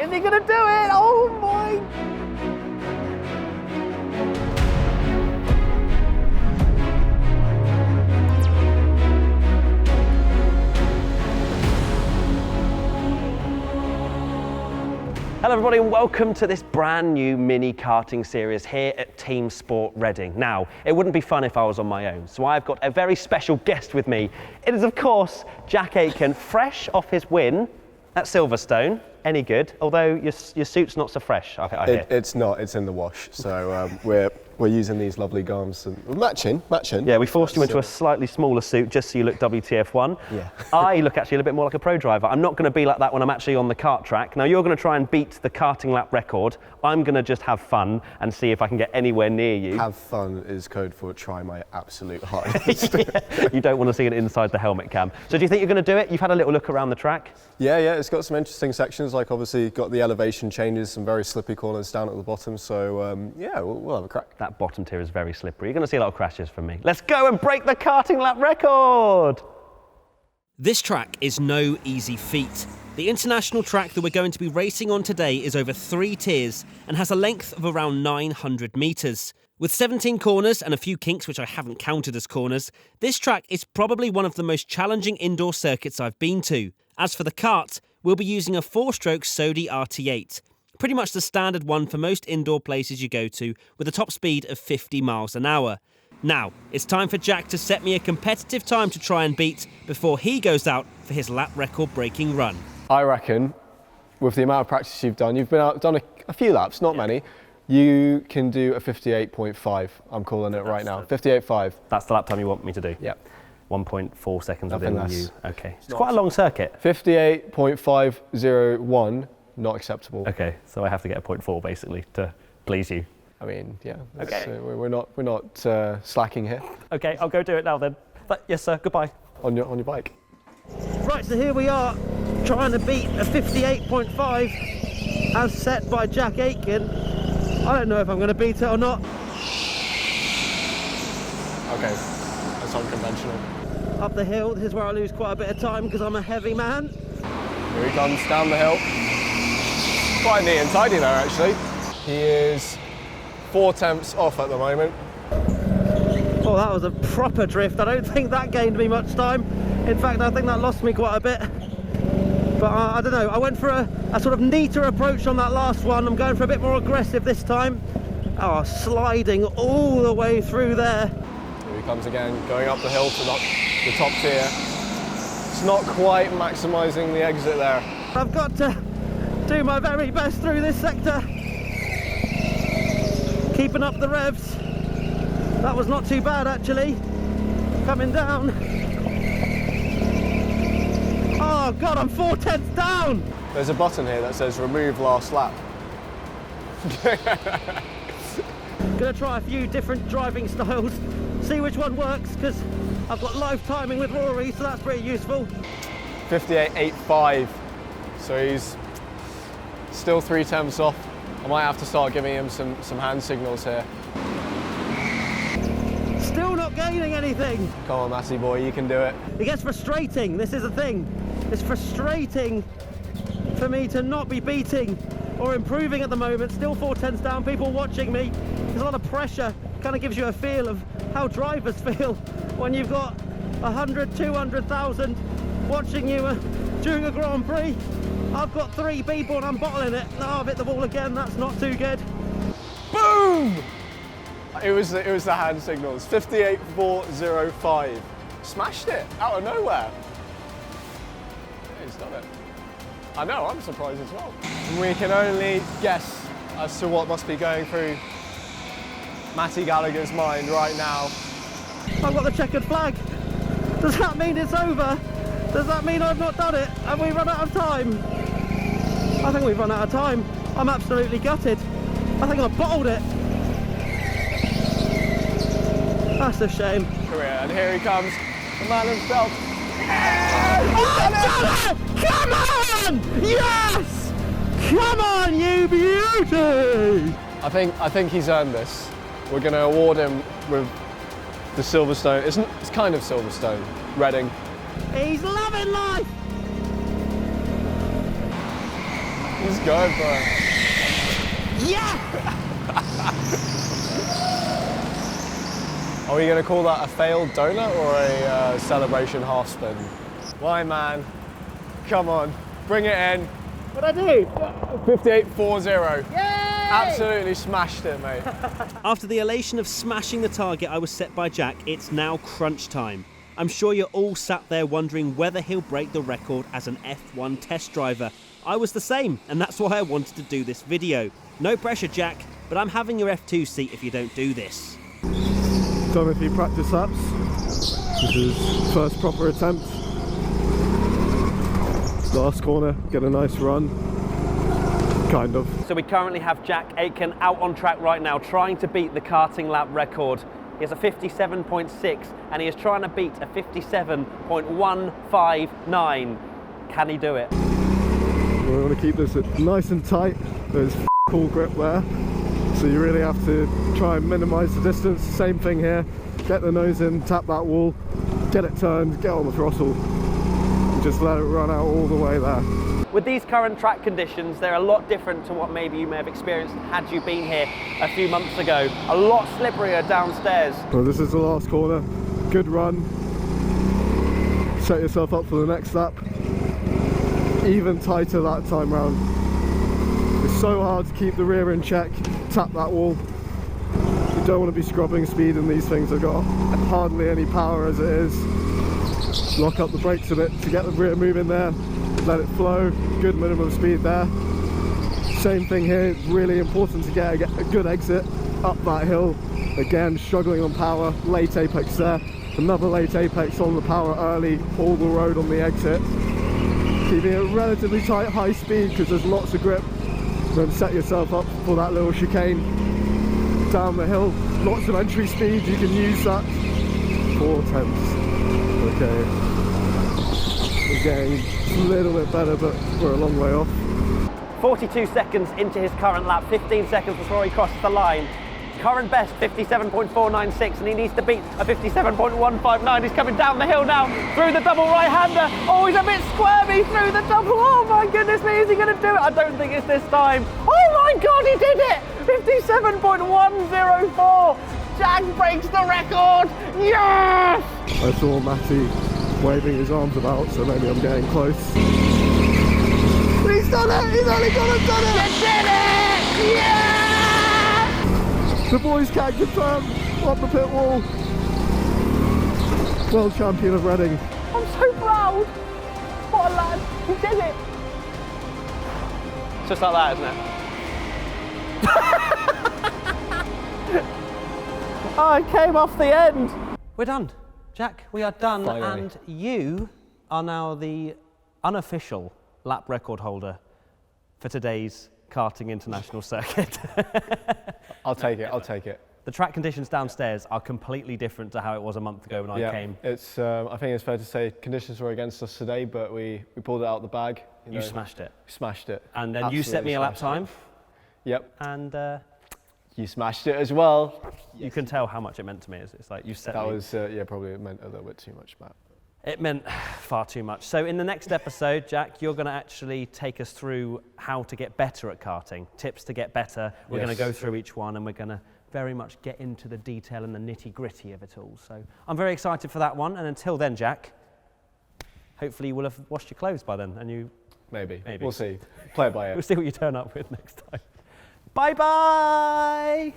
Is he going to do it? Oh my! Hello everybody and welcome to this brand new mini karting series here at Team Sport Reading. Now, it wouldn't be fun if I was on my own, so I've got a very special guest with me. It is of course Jack Aitken, fresh off his win at Silverstone. Any good? Although your suit's not so fresh, I hear. It's not, it's in the wash. So we're using these lovely garms and matching. Yeah, we forced you into a slightly smaller suit just so you look WTF1. Yeah. I look actually a little bit more like a pro driver. I'm not going to be like that when I'm actually on the kart track. Now you're going to try and beat the karting lap record. I'm going to just have fun and see if I can get anywhere near you. Have fun is code for try my absolute hardest. Yeah, you don't want to see it inside the helmet cam. So do you think you're going to do it? You've had a little look around the track. Yeah, it's got some interesting sections, like obviously got the elevation changes, some very slippy corners down at the bottom. So yeah, we'll have a crack. That bottom tier is very slippery. You're going to see a lot of crashes from me. Let's go and break the karting lap record! This track is no easy feat. The international track that we're going to be racing on today is over 3 tiers and has a length of around 900 metres. With 17 corners and a few kinks which I haven't counted as corners, this track is probably one of the most challenging indoor circuits I've been to. As for the kart, we'll be using a 4-stroke Sodi RT8. Pretty much the standard one for most indoor places you go to, with a top speed of 50 miles an hour. Now, it's time for Jack to set me a competitive time to try and beat before he goes out for his lap record breaking run. I reckon, with the amount of practice you've done done a few laps, not many, you can do a 58.5. I'm calling it right now. 58.5. That's the lap time you want me to do? Yep. 1.4 seconds Nothing within less. you. Okay. It's quite a long circuit. 58.501, not acceptable. Okay, so I have to get a 0.4 basically to please you. I mean, yeah. Okay. We're not slacking here. Okay, I'll go do it now then. Yes sir, goodbye. On your bike. Right, so here we are, trying to beat a 58.5 as set by Jack Aitken. I don't know if I'm going to beat it or not. Okay, that's unconventional. Up the hill, this is where I lose quite a bit of time because I'm a heavy man. Here he comes down the hill. Quite neat and tidy there, actually. He is 4 tenths off at the moment. Oh, that was a proper drift. I don't think that gained me much time. In fact, I think that lost me quite a bit. But I don't know, I went for a sort of neater approach on that last one. I'm going for a bit more aggressive this time. Oh, sliding all the way through there. Here he comes again, going up the hill to the top tier. It's not quite maximising the exit there. I've got to do my very best through this sector. Keeping up the revs. That was not too bad actually. Coming down. Oh God, I'm 4 tenths down. There's a button here that says remove last lap. Gonna try a few different driving styles, see which one works, because I've got live timing with Rory, so that's pretty useful. 58.85, so he's still 3 tenths off. I might have to start giving him some hand signals here. Still not gaining anything. Come on, Matty boy, you can do it. It gets frustrating, this is the thing. It's frustrating for me to not be beating or improving at the moment. Still 4 tenths down, people watching me. There's a lot of pressure. Kind of gives you a feel of how drivers feel when you've got 100, 200,000 watching you during a Grand Prix. I've got 3 people and I'm bottling it. No, I've hit the wall again, that's not too good. Boom! It was the hand signals. 58.405. Smashed it out of nowhere. He's done it. I know, I'm surprised as well. We can only guess as to what must be going through Matty Gallagher's mind right now. I've got the checkered flag. Does that mean it's over? Does that mean I've not done it? Have we run out of time? I think we've run out of time. I'm absolutely gutted. I think I've bottled it. That's a shame. And here he comes, the man himself. Oh, come on! Yes! Come on, you beauty! I think he's earned this. We're going to award him with the Silverstone. It's kind of Silverstone, Reading. He's loving life! He's Let's go, bro. Yeah! Are we going to call that a failed donut or a celebration half spin? Why, man? Come on, bring it in. What'd I do? 58.40. Yay! Absolutely smashed it, mate. After the elation of smashing the target I was set by Jack, it's now crunch time. I'm sure you're all sat there wondering whether he'll break the record as an F1 test driver. I was the same, and that's why I wanted to do this video. No pressure, Jack, but I'm having your F2 seat if you don't do this. Done a few practice laps. This is first proper attempt. Last corner, get a nice run. Kind of. So we currently have Jack Aitken out on track right now, trying to beat the karting lap record. He has a 57.6 and he is trying to beat a 57.159. Can he do it? We want to keep this nice and tight. There's cool grip there. So you really have to try and minimise the distance. Same thing here. Get the nose in, tap that wall, get it turned, get on the throttle. And just let it run out all the way there. With these current track conditions, they're a lot different to what maybe you may have experienced had you been here a few months ago. A lot slipperier downstairs. Well, this is the last corner. Good run. Set yourself up for the next lap. Even tighter that time round. It's so hard to keep the rear in check, tap that wall. You don't want to be scrubbing speed in these things. They've got hardly any power as it is. Lock up the brakes a bit to get the rear moving there. Let it flow, good minimum speed there. Same thing here, it's really important to get a good exit up that hill. Again, struggling on power, late apex there. Another late apex on the power early, all the road on the exit. Keeping it relatively tight, high speed because there's lots of grip. Then set yourself up for that little chicane. Down the hill, lots of entry speed, you can use that. 4/10. Okay. We're getting a little bit better, but we're a long way off. 42 seconds into his current lap, 15 seconds before he crosses the line. Current best, 57.496, and he needs to beat a 57.159. He's coming down the hill now, through the double right-hander. Oh, he's a bit squirmy through the double. Oh my goodness me, is he going to do it? I don't think it's this time. Oh my God, he did it! 57.104. Jack breaks the record. Yes! I saw Matty waving his arms about, so maybe I'm getting close. He's done it! He's only done it! You did it! Yeah! The boys can confirm on the pit wall. World champion of Reading. I'm so proud. What a lad. He did it. It's just like that, isn't it? Oh, it came off the end. We're done. Jack, we are done. Finally. And you are now the unofficial lap record holder for today's Karting International Circuit. I'll take it, I'll take it. The track conditions downstairs are completely different to how it was a month ago when I came. It's, I think it's fair to say conditions were against us today, but we pulled it out the bag. You smashed it. Smashed it. And then you set me a lap time. Yep. And you smashed it as well. you can tell how much it meant to me. It's like you set That me. was, yeah, probably meant a little bit too much, Matt. It meant far too much. So in the next episode, Jack, you're going to actually take us through how to get better at karting, tips to get better. We're going to go through each one and we're going to very much get into the detail and the nitty-gritty of it all. So I'm very excited for that one. And until then, Jack, hopefully you will have washed your clothes by then. And you Maybe. We'll see. Play it by ear. we'll see what you turn up with next time. Bye-bye!